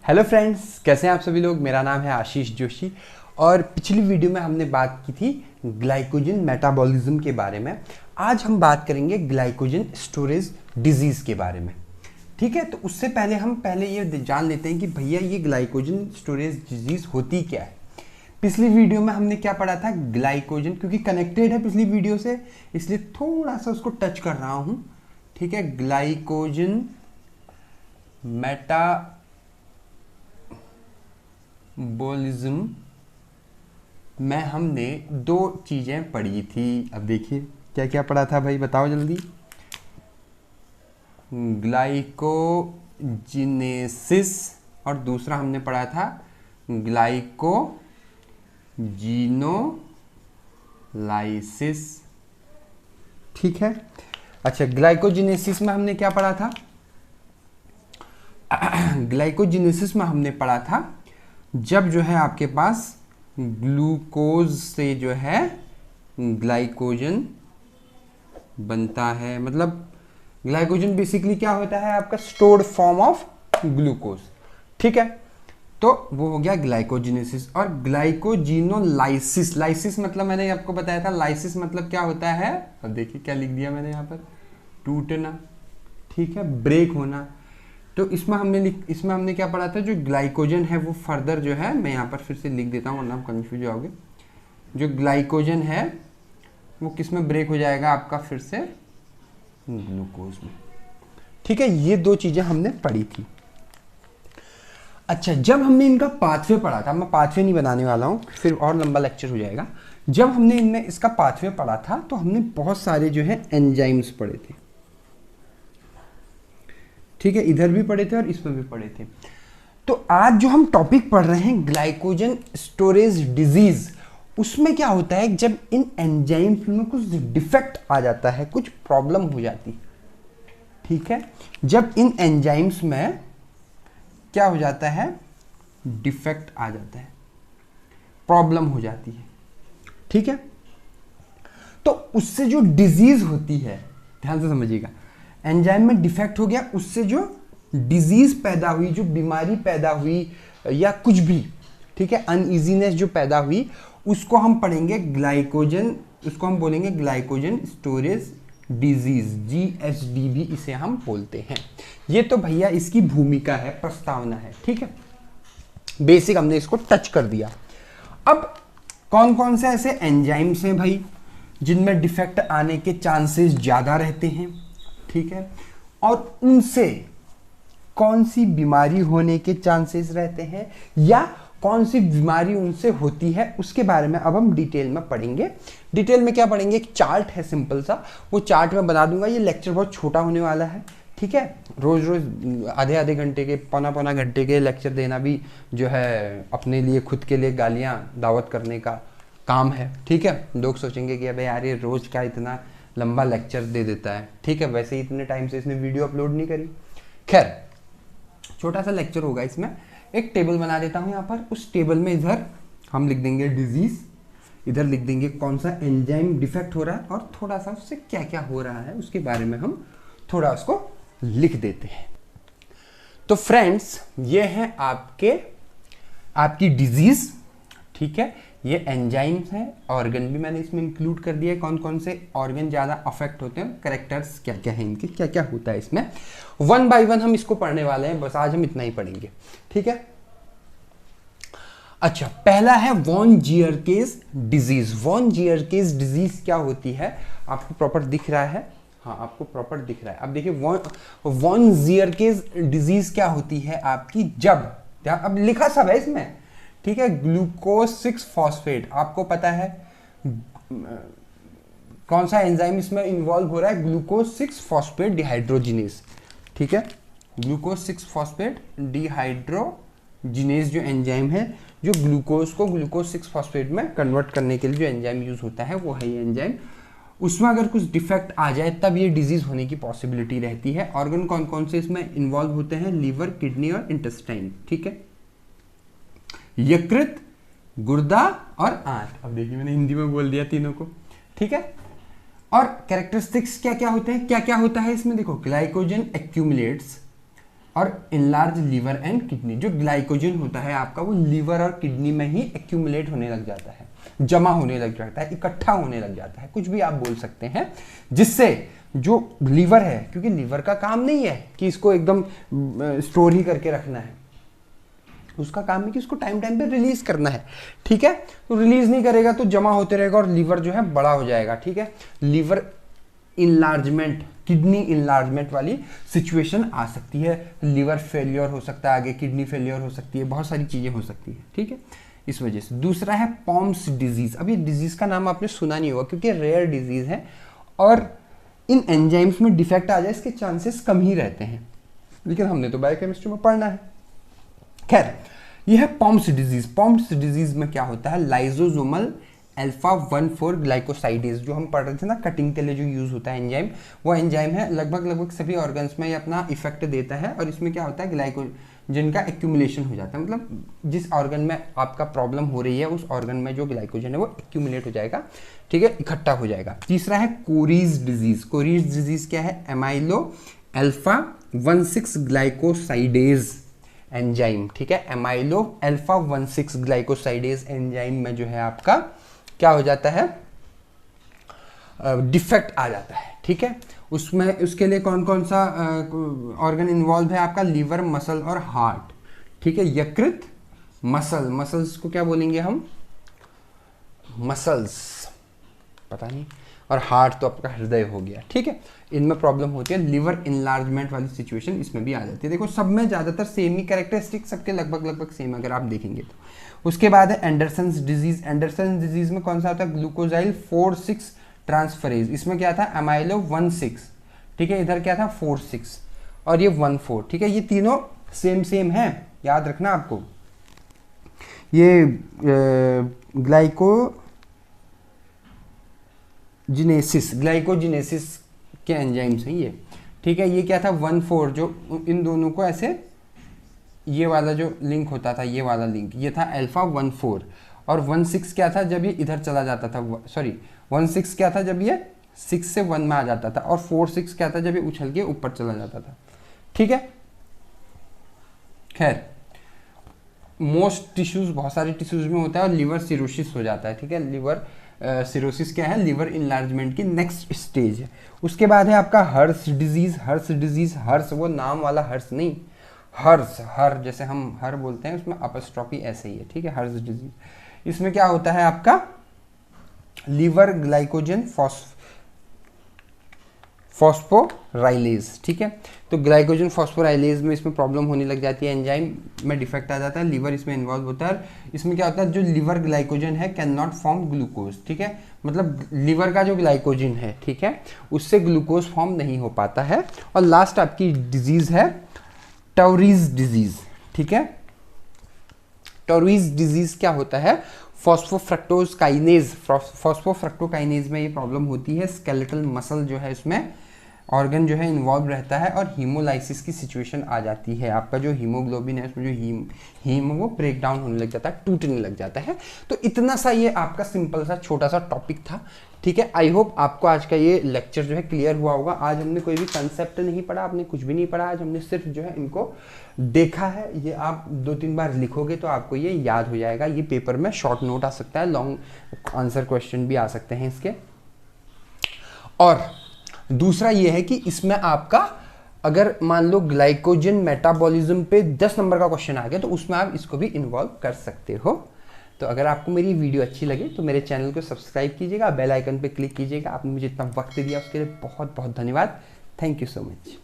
Hello friends, कैसे हैं आप सभी लोग। मेरा नाम है आशीष जोशी और पिछली वीडियो में हमने बात की थी ग्लाइकोजन मेटाबॉलिज्म के बारे में। आज हम बात करेंगे ग्लाइकोजन स्टोरेज डिजीज़ के बारे में। ठीक है, तो उससे पहले हम ये जान लेते हैं कि भैया ये ग्लाइकोजन स्टोरेज डिजीज़ होती क्या है। पिछली वीडियो में हमने क्या पढ़ा था, ग्लाइकोजन, क्योंकि कनेक्टेड है पिछली वीडियो से इसलिए थोड़ा सा उसको टच कर रहा हूँ। ठीक है, ग्लाइकोजन मेटाबॉलिज्म में हमने दो चीज़ें पढ़ी थी। अब देखिए क्या क्या पढ़ा था भाई, बताओ जल्दी। ग्लाइकोजिनेसिस और दूसरा हमने पढ़ा था ग्लाइकोजिनोलाइसिस। ठीक है, अच्छा ग्लाइकोजिनेसिस में हमने क्या पढ़ा था? ग्लाइकोजिनेसिस में हमने पढ़ा था जब जो है आपके पास ग्लूकोज से जो है ग्लाइकोजन बनता है। मतलब ग्लाइकोजन बेसिकली क्या होता है, आपका स्टोर्ड फॉर्म ऑफ ग्लूकोज। ठीक है, तो वो हो गया ग्लाइकोजिनेसिस। और ग्लाइकोजिनोलाइसिस, लाइसिस मतलब मैंने आपको बताया था, लाइसिस मतलब क्या होता है। अब देखिए क्या लिख दिया मैंने यहाँ पर, टूटना। ठीक है, ब्रेक होना। तो इसमें हमने क्या पढ़ा था, जो ग्लाइकोजन है वो फर्दर जो है, मैं यहाँ पर फिर से लिख देता हूँ वरना आप कंफ्यूज जाओगे। जो ग्लाइकोजन है वो किस में ब्रेक हो जाएगा आपका, फिर से ग्लूकोज में। ठीक है, ये दो चीजें हमने पढ़ी थी। अच्छा, जब हमने इनका पाथवे पढ़ा था, मैं पाथवे नहीं बनाने वाला हूँ फिर और लंबा लेक्चर हो जाएगा। जब हमने इनमें इसका पाथवे पढ़ा था तो हमने बहुत सारे जो है एंजाइम्स पढ़े थे। ठीक है, इधर भी पढ़े थे और इसमें भी पढ़े थे। तो आज जो हम टॉपिक पढ़ रहे हैं ग्लाइकोजन स्टोरेज डिजीज, उसमें क्या होता है, जब इन एंजाइम्स में कुछ डिफेक्ट आ जाता है, कुछ प्रॉब्लम हो जाती है। ठीक है, जब इन एंजाइम्स में क्या हो जाता है, डिफेक्ट आ जाता है, प्रॉब्लम हो जाती है। ठीक है, तो उससे जो डिजीज होती है, ध्यान से समझिएगा, एंजाइम में डिफेक्ट हो गया, उससे जो डिजीज पैदा हुई, जो बीमारी पैदा हुई या कुछ भी, ठीक है, अनइजीनेस जो पैदा हुई, उसको हम पढ़ेंगे ग्लाइकोजन, उसको हम बोलेंगे ग्लाइकोजन स्टोरेज डिजीज, GSD भी इसे हम बोलते हैं। ये तो भैया इसकी भूमिका है, प्रस्तावना है। ठीक है, बेसिक हमने इसको टच कर दिया। अब कौन कौन से ऐसे एंजाइम्स हैं भाई जिनमें डिफेक्ट आने के चांसेस ज्यादा रहते हैं। ठीक है, और उनसे कौन सी बीमारी होने के चांसेस रहते हैं या कौन सी बीमारी उनसे होती है, उसके बारे में अब हम डिटेल में पढ़ेंगे। डिटेल में क्या पढ़ेंगे, एक चार्ट है सिंपल सा, वो चार्ट में बना दूंगा। ये लेक्चर बहुत छोटा होने वाला है। ठीक है, रोज रोज आधे आधे घंटे के, पौना पौना घंटे के लेक्चर देना भी जो है अपने लिए, खुद के लिए गालियां दावत करने का काम है। ठीक है, लोग सोचेंगे कि अबे यार ये रोज क्या इतना लंबा लेक्चर दे देता है। ठीक है, वैसे ही इतने टाइम से इसने वीडियो अपलोड नहीं करी। खैर, छोटा सा लेक्चर होगा इसमें। एक टेबल बना देता हूं यहाँ पर, उस टेबल में इधर हम लिख देंगे डिजीज, इधर लिख देंगे कौन सा एंजाइम डिफेक्ट हो रहा है और थोड़ा सा उससे क्या क्या हो रहा है उसके बारे में हम थोड़ा उसको लिख देते हैं। तो फ्रेंड्स, ये है आपकी डिजीज। ठीक है, ये एंजाइम्स हैं, ऑर्गन भी मैंने इसमें इंक्लूड कर दिया है, कौन कौन से ऑर्गन ज़्यादा अफेक्ट होते हैं, कैरेक्टर्स क्या क्या हैं इनके, क्या क्या होता है इसमें। वन बाय वन हम इसको पढ़ने वाले हैं, बस आज हम इतना ही पढ़ेंगे। ठीक है, अच्छा, पहला है वॉन जियरकेस डिजीज। वॉन जियरकेस डिजीज क्या होती है, आपको प्रॉपर दिख रहा है? हाँ, आपको प्रॉपर दिख रहा है। अब देखिए वॉन जियरकेस डिजीज क्या होती है आपकी, जब, अब लिखा सब है इसमें। ठीक है, ग्लूकोज 6 फॉस्फेट, आपको पता है कौन सा एंजाइम इसमें इन्वॉल्व हो रहा है, ग्लूकोज 6 फॉस्फेट डिहाइड्रोजिनेस। ठीक है, ग्लूकोज 6 फॉस्फेट डिहाइड्रोजिनेस जो एंजाइम है, जो ग्लूकोज को ग्लूकोज 6 फॉस्फेट में कन्वर्ट करने के लिए जो एंजाइम यूज होता है, वो है ये एंजाइम। उसमें अगर कुछ डिफेक्ट आ जाए तब ये डिजीज होने की पॉसिबिलिटी रहती है। ऑर्गन कौन कौन से इसमें इन्वॉल्व होते हैं, लीवर, किडनी और इंटेस्टाइन। ठीक है, यकृत, गुर्दा और आंत। अब देखिए मैंने हिंदी में बोल दिया तीनों को। ठीक है, और कैरेक्टरिस्टिक्स क्या क्या होते हैं, क्या क्या होता है इसमें, देखो ग्लाइकोजन एक्यूमुलेट्स और इनलार्ज लीवर एंड किडनी। जो ग्लाइकोजन होता है आपका वो लीवर और किडनी में ही एक्यूमुलेट होने लग जाता है, जमा होने लग जाता है, इकट्ठा होने लग जाता है, कुछ भी आप बोल सकते हैं, जिससे जो लीवर है, क्योंकि लीवर का काम नहीं है कि इसको एकदम स्टोर ही करके रखना है, उसका काम है कि उसको टाइम टाइम पे रिलीज करना है, ठीक है। तो रिलीज नहीं करेगा तो जमा होते रहेगा और लीवर जो है बड़ा हो जाएगा, ठीक है। लीवर इनलार्जमेंट, किडनी इनलार्जमेंट वाली सिचुएशन आ सकती है, लीवर फेलियर हो सकता है, आगे किडनी फेलियर हो सकती है, बहुत सारी चीजें हो सकती है, ठीक है, इस वजह से। दूसरा है पॉम्स डिजीज। अब ये डिजीज का नाम आपने सुना नहीं होगा क्योंकि रेयर डिजीज है और इन एंजाइम्स में डिफेक्ट आ जाए इसके चांसेस कम ही रहते हैं, लेकिन हमने तो बायोकेमिस्ट्री में पढ़ना है। खैर, यह है पॉम्स डिजीज। पॉम्स डिजीज में क्या होता है, लाइजोसोमल अल्फा 1,4 ग्लाइकोसाइडेज, जो हम पढ़ रहे थे ना कटिंग के लिए जो यूज होता है एंजाइम, वो एंजाइम है, लगभग सभी ऑर्गन्स में ये अपना इफेक्ट देता है। और इसमें क्या होता है, ग्लाइकोजन का एक्यूमुलेशन हो जाता है, मतलब जिस ऑर्गन में आपका प्रॉब्लम हो रही है उस ऑर्गन में जो ग्लाइकोजन है वो एक्यूमुलेट हो जाएगा, ठीक है, इकट्ठा हो जाएगा। तीसरा है कोरीज डिजीज। कोरीज डिजीज क्या है, एमाइलो अल्फा 16 ग्लाइकोसाइडेज एंजाइम, ठीक है, एमाइलो अल्फा 16 ग्लाइकोसाइडेज एंजाइम में जो है आपका क्या हो जाता है, डिफेक्ट आ जाता है, ठीक है। उसमें उसके लिए कौन कौन सा ऑर्गन इन्वॉल्व है आपका, लीवर, मसल और हार्ट, ठीक है। यकृत, मसल्स को क्या बोलेंगे हम, मसल्स, पता नहीं, और हार्ट तो आपका हृदय हो गया, ठीक है। इनमें प्रॉब्लम होती है, लिवर इनलार्जमेंट वाली सिचुएशन इसमें भी आ जाती है। देखो सब में ज्यादातर सेम ही कैरेक्टरिस्टिक, सबके लगभग सेम अगर आप देखेंगे तो। उसके बाद है एंडरसन्स डिजीज। एंडरसन डिजीज में कौन सा होता है, ग्लूकोजाइल 4,6 ट्रांसफरेज। इसमें क्या था, अमाइलो 1,6, ठीक है, इधर क्या था 4,6 और ये 1,4, ठीक है। ये तीनों सेम है, याद रखना आपको। ये ग्लाइकोजिनेसिस के एंजाइम्स हैं ये, ठीक है। ये क्या था 1,4, जो इन दोनों को ऐसे, ये वाला जो लिंक होता था, ये वाला लिंक, ये था अल्फा 1,4, और 1,6 क्या था जब ये इधर चला जाता था, सॉरी 1,6 क्या था जब ये 6 से 1 में आ जाता था, और 4,6 क्या था जब ये उछल के ऊपर चला जाता था, ठीक है। खैर, मोस्ट टिश्यूज, बहुत सारे टिश्यूज में होता है, और लिवर सिरोसिस हो जाता है, ठीक है। लिवर सिरोसिस क्या है, लिवर इनलार्जमेंट की नेक्स्ट स्टेज है। उसके बाद है आपका हर्स डिजीज। हर्स वो नाम वाला हर्स नहीं, हर जैसे हम हर बोलते हैं उसमें अपस्ट्रॉफी ऐसे ही है, ठीक है, हर्स डिजीज। इसमें क्या होता है आपका, लीवर ग्लाइकोजन फॉस्फोराइलेज, ठीक है। तो ग्लाइकोजन फॉस्फोराइलेज में इसमें प्रॉब्लम होने लग जाती है, एंजाइम में डिफेक्ट आ जाता है, लीवर इसमें इन्वॉल्व होता है। इसमें क्या होता है, जो लीवर ग्लाइकोजन है कैन नॉट फॉर्म ग्लूकोज, ठीक है, मतलब लीवर का जो ग्लाइकोजन है, ठीक है, उससे ग्लूकोज फॉर्म नहीं हो पाता है। और लास्ट आपकी डिजीज है टॉरीज डिजीज, ठीक है। टॉरीज डिजीज क्या होता है, फॉस्फोफ्रक्टोकाइनेज में ये प्रॉब्लम होती है। स्केलेटल मसल जो है इसमें ऑर्गन जो है इन्वॉल्व रहता है, और हीमोलाइसिस की सिचुएशन आ जाती है। आपका जो हीमोग्लोबिन है उसमें जो हीम वो ब्रेक डाउन होने लग जाता है, टूटने लग जाता है। तो इतना सा ये आपका सिंपल सा छोटा सा टॉपिक था, ठीक है। आई होप आपको आज का ये लेक्चर जो है क्लियर हुआ होगा। आज हमने कोई भी कंसेप्ट नहीं पढ़ा, आपने कुछ भी नहीं पढ़ा, आज हमने सिर्फ जो है इनको देखा है। ये आप 2-3 बार लिखोगे तो आपको ये याद हो जाएगा। ये पेपर में शॉर्ट नोट आ सकता है, लॉन्ग आंसर क्वेश्चन भी आ सकते हैं इसके। और दूसरा ये है कि इसमें आपका अगर मान लो ग्लाइकोजन मेटाबॉलिज्म पे 10 नंबर का क्वेश्चन आ गया तो उसमें आप इसको भी इन्वॉल्व कर सकते हो। तो अगर आपको मेरी वीडियो अच्छी लगे तो मेरे चैनल को सब्सक्राइब कीजिएगा, बेल आइकन पे क्लिक कीजिएगा। आपने मुझे इतना वक्त दिया उसके लिए बहुत बहुत धन्यवाद। Thank you so much.